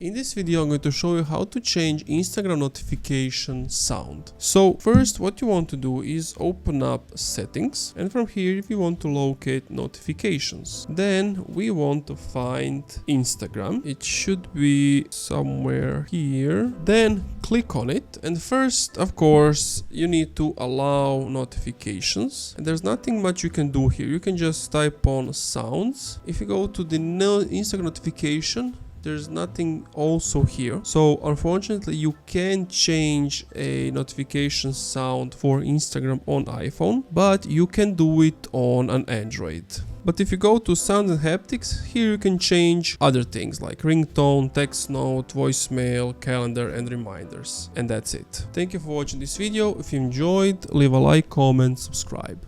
In this video, I'm going to show you how to change Instagram notification sound. So first, what you want to do is open up settings, and from here if you want to locate notifications. Then we want to find Instagram. It should be somewhere here. Then click on it, and first, of course, you need to allow notifications. And there's nothing much you can do here. You can just type on sounds. If you go to the Instagram notification, there's nothing also here. So unfortunately you can change a notification sound for Instagram on iPhone, but you can do it on an Android. But if you go to sound and haptics, here you can change other things like ringtone, text note, voicemail, calendar and reminders. And that's it. Thank you for watching this video. If you enjoyed, leave a like, comment, subscribe.